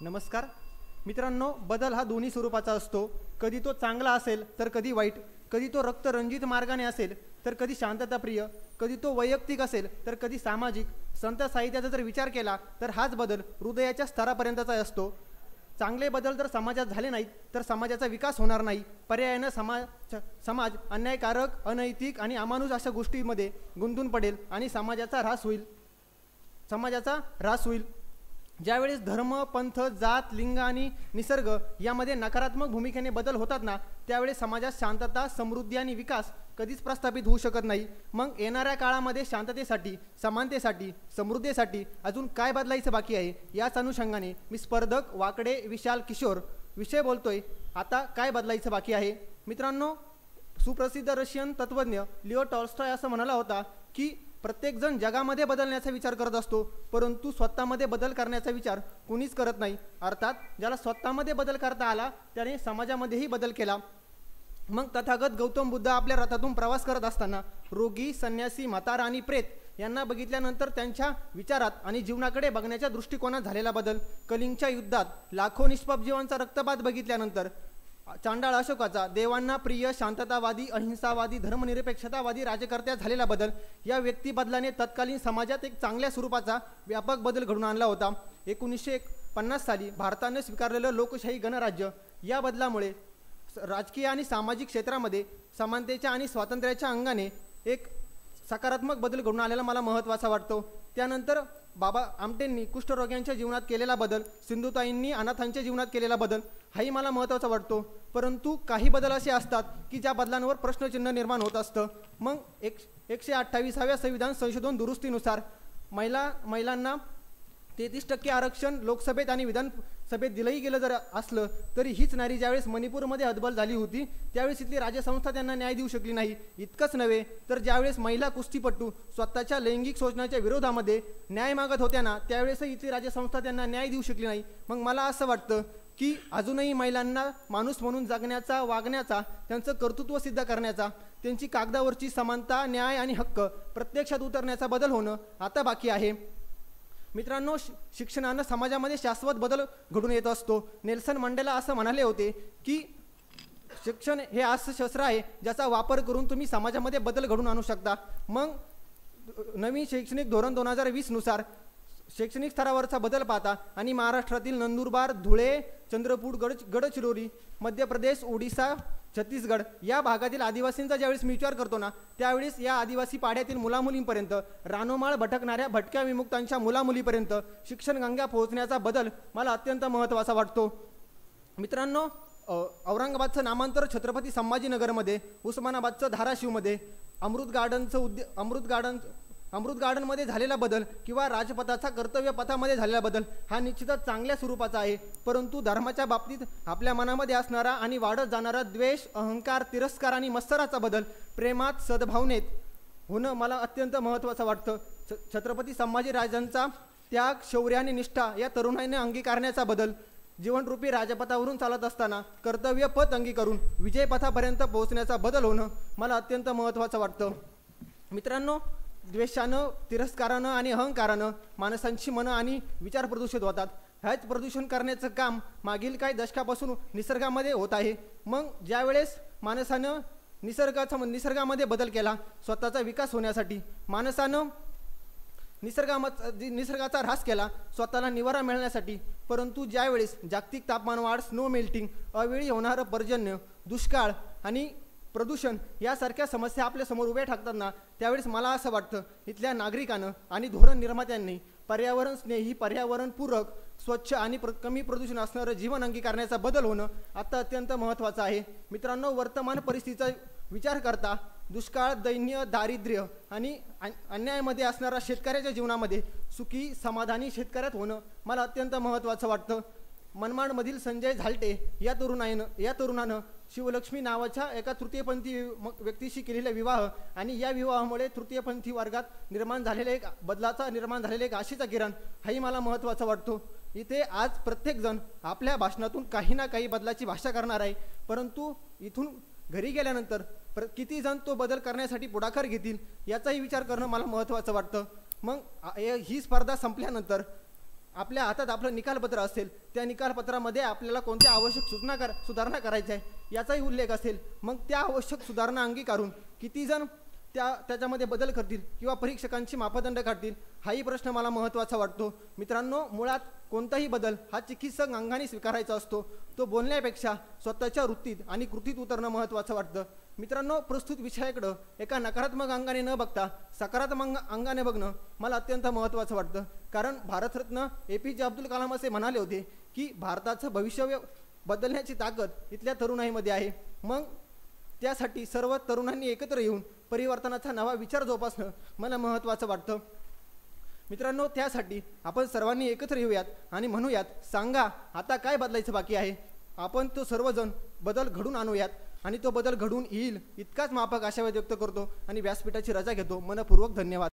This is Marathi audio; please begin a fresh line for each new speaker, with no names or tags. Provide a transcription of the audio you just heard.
नमस्कार मित्रांनो, बदल हा दोन्ही स्वरूपाचा असतो. कधी तो चांगला असेल तर कधी वाईट, कधी तो रक्तरंजित मार्गाने असेल तर कधी शांतताप्रिय, कधी तो वैयक्तिक असेल तर कधी सामाजिक. संत साहित्याचा जर विचार केला तर हाच बदल हृदयाच्या स्तरापर्यंतचा असतो. चांगले बदल जर समाजात झाले नाहीत तर समाजाचा विकास होणार नाही. पर्यायानं समाज अन्यायकारक, अनैतिक आणि अमानुष अशा गोष्टींमध्ये गुंतून पडेल आणि समाजाचा ऱ्हास होईल. ज्यावेळेस धर्म, पंथ, जात, लिंग आणि निसर्ग यामध्ये नकारात्मक भूमिकेने बदल होतात ना, त्यावेळेस समाजात शांतता, समृद्धी आणि विकास कधीच प्रस्थापित होऊ शकत नाही. मग येणाऱ्या काळामध्ये शांततेसाठी, समानतेसाठी, समृद्धीसाठी अजून काय बदलायचं बाकी आहे, याच अनुषंगाने मी स्पर्धक वाकडे विशाल किशोर विषय बोलतोय. आता काय बदलायचं बाकी आहे मित्रांनो, सुप्रसिद्ध रशियन तत्त्वज्ञ लिओ टॉल्स्टॉय असं म्हणाला होता की प्रत्येकजण जगामध्ये बदलण्याचा विचार करत असतो, परंतु स्वतःमध्ये बदल करण्याचा विचार कोणीच करत नाही. अर्थात ज्याला स्वतःमध्ये बदल करता आला त्याने समाजामध्येही बदल केला. मग तथागत गौतम बुद्ध आपल्या रथातून प्रवास करत असताना रोगी, संन्यासी, म्हातारा आणि प्रेत यांना बघितल्यानंतर त्यांच्या विचारात आणि जीवनाकडे बघण्याच्या दृष्टिकोनात झालेला बदल, कलिंगच्या युद्धात लाखो निष्पाप जीवांचा रक्तपात बघितल्यानंतर चांडाळ अशोकाचा देवांना प्रिय, शांततावादी, अहिंसावादी, धर्मनिरपेक्षतावादी राजकर्त्यात झालेला बदल, या व्यक्ती बदलाने तत्कालीन समाजात एक चांगल्या स्वरूपाचा व्यापक बदल घडून आणला होता. 1950 साली भारताने स्वीकारलेलं लोकशाही गणराज्य, या बदलामुळे राजकीय आणि सामाजिक क्षेत्रामध्ये समानतेच्या आणि स्वातंत्र्याच्या अंगाने एक सकारात्मक बदल घडून आलेला मला महत्त्वाचा वाटतो. त्यानंतर बाबा आमटेंनी कुष्ठरोग्यांच्या जीवनात केलेला बदल, सिंधुताईंनी अनाथांच्या जीवनात केलेला बदल, हाही मला महत्त्वाचा वाटतो. परंतु काही बदल असे असतात की ज्या बदलांवर प्रश्नचिन्ह निर्माण होत असतं. मग 128व्या संविधान संशोधन दुरुस्तीनुसार महिलांना 33% आरक्षण लोकसभेत आणि विधानसभेत दिलंही गेलं जर असलं तरी हीच नारी ज्यावेळेस मणिपूरमध्ये हतबल झाली होती त्यावेळेस इथली राजसंस्था त्यांना न्याय देऊ शकली नाही. इतकंच नव्हे तर ज्यावेळेस महिला कुस्तीपटू स्वतःच्या लैंगिक शोषणाच्या विरोधामध्ये न्याय मागत होत्या ना, त्यावेळेसही इथली राजसंस्था त्यांना न्याय देऊ शकली नाही. मग मला असं वाटतं की अजूनही महिलांना माणूस म्हणून जगण्याचा, वागण्याचा, त्यांचं कर्तृत्व सिद्ध करण्याचा, त्यांची कागदावरची समानता, न्याय आणि हक्क प्रत्यक्षात उतरण्याचा बदल होणं आता बाकी आहे. मित्रांनो, शिक्षणानं समाजामध्ये शाश्वत बदल घडून येत असतो. नेल्सन मंडेला असं म्हणाले होते की शिक्षण हे असं शस्त्र आहे ज्याचा वापर करून तुम्ही समाजामध्ये बदल घडून आणू शकता. मग नवीन शैक्षणिक धोरण 2020 नुसार शैक्षणिक स्तरावरचा बदल पाहता आणि महाराष्ट्रातील नंदुरबार, धुळे, चंद्रपूर, गडचिरोली, मध्य प्रदेश, ओडिसा, छत्तीसगड या भागातील आदिवासींचा ज्यावेळेस मी विचार करतो ना, त्यावेळेस या आदिवासी पाड्यातील मुलामुलींपर्यंत, रानोमाळ भटकणाऱ्या भटक्या विमुक्तांच्या मुलामुलीपर्यंत शिक्षण गंगा पोहोचण्याचा बदल मला अत्यंत महत्त्वाचा वाटतो. मित्रांनो, औरंगाबादचं नामांतर छत्रपती संभाजीनगरमध्ये, उस्मानाबादचं धाराशिवमध्ये, अमृत गार्डनमध्ये झालेला बदल किंवा राजपथाचा कर्तव्य पथामध्ये झालेला बदल हा निश्चितच चांगल्या स्वरूपाचा आहे. परंतु धर्माच्या बाबतीत आपल्या मनामध्ये असणारा आणि वाढत जाणारा द्वेष, अहंकार, तिरस्कार आणि मत्सराचा बदल प्रेमात, सद्भावनेत होणं मला अत्यंत महत्त्वाचं वाटतं. छत्रपती संभाजीराजांचा त्याग, शौर्य आणि निष्ठा या तरुणाईने अंगीकारण्याचा बदल, जीवनरूपी राजपथावरून चालत असताना कर्तव्य पथ अंगीकारून विजयपथापर्यंत पोहोचण्याचा बदल होणं मला अत्यंत महत्त्वाचं वाटतं. मित्रांनो, द्वेषानं, तिरस्कारानं आणि अहंकारानं माणसांची मनं आणि विचार प्रदूषित होतात. ह्याच प्रदूषण करण्याचं काम मागील काही दशकापासून निसर्गामध्ये होत आहे. मग ज्यावेळेस माणसानं निसर्गामध्ये बदल केला स्वतःचा विकास होण्यासाठी, माणसानं निसर्गाचा ऱ्हास केला स्वतःला निवारा मिळण्यासाठी, परंतु ज्यावेळेस जागतिक तापमानवाढ, स्नो मेल्टिंग, अवेळी होणारं पर्जन्य, दुष्काळ आणि प्रदूषण यासारख्या समस्या आपल्या समोर उभ्या ठाकतात ना, त्यावेळेस मला असं वाटतं इथल्या नागरिकांना आणि धोरण निर्मात्यांनी पर्यावरण स्नेही, पर्यावरणपूरक, स्वच्छ आणि कमी प्रदूषण असणारं जीवन अंगीकारण्याचा बदल होणं आता अत्यंत महत्त्वाचं आहे. मित्रांनो, वर्तमान परिस्थितीचा विचार करता दुष्काळ, दैन्य, दारिद्र्य आणि अन्यायामध्ये असणारा शेतकऱ्याच्या जीवनामध्ये सुखी, समाधानी शेतकऱ्यात होणं मला अत्यंत महत्त्वाचं वाटतं. मनमाडमधील संजय झालटे या तरुणानं शिवलक्ष्मी नावाच्या एका तृतीयपंथी व्यक्तीशी केलेला विवाह आणि या विवाहामुळे तृतीयपंथी वर्गात निर्माण झालेले एक आशेचा किरण हाही मला महत्त्वाचा वाटतो. इथे आज प्रत्येकजण आपल्या भाषणातून काही ना काही बदलाची भाषा करणार आहे, परंतु इथून घरी गेल्यानंतर किती जण तो बदल करण्यासाठी पुढाकार घेतील याचाही विचार करणं मला महत्त्वाचं वाटतं. मग ही स्पर्धा संपल्यानंतर आपल्या हातात आपलं निकालपत्र असेल, त्या निकालपत्रामध्ये आपल्याला कोणत्या आवश्यक सुधारणा करायच्या आहे याचाही उल्लेख असेल, मग त्या आवश्यक सुधारणा अंगीकारून किती जण त्याच्यामध्ये बदल करतील किंवा परीक्षकांची मापदंड काढतील, हाही प्रश्न मला महत्त्वाचा वाटतो. मित्रांनो, मुळात कोणताही बदल हा चिकित्सक अंगाने स्वीकारायचा असतो. तो बोलण्यापेक्षा स्वतःच्या वृत्तीत आणि कृतीत उतरणं महत्त्वाचं वाटतं. मित्रांनो, प्रस्तुत विषयाकडं एका नकारात्मक अंगाने न बघता सकारात्मक अंगाने बघणं मला अत्यंत महत्त्वाचं वाटतं. कारण भारतरत्न APJ अब्दुल कलाम असे म्हणाले होते की भारताचं भविष्य बदलण्याची ताकद इथल्या तरुणाईमध्ये आहे. मग त्यासाठी सर्व तरुणांनी एकत्र येऊन परिवर्तनाचा नवा विचार जोपासणं मला महत्त्वाचं वाटतं. मित्रांनो, त्यासाठी आपण सर्वांनी एकत्र येऊयात आणि म्हणूयात, सांगा आता काय बदलायचं बाकी आहे. आपण तो सर्वजण बदल घडून आणूयात आणि तो बदल घडून येईल इतकाच माफक आशावाद व्यक्त करतो आणि व्यासपीठाची रजा घेतो. मनपूर्वक धन्यवाद.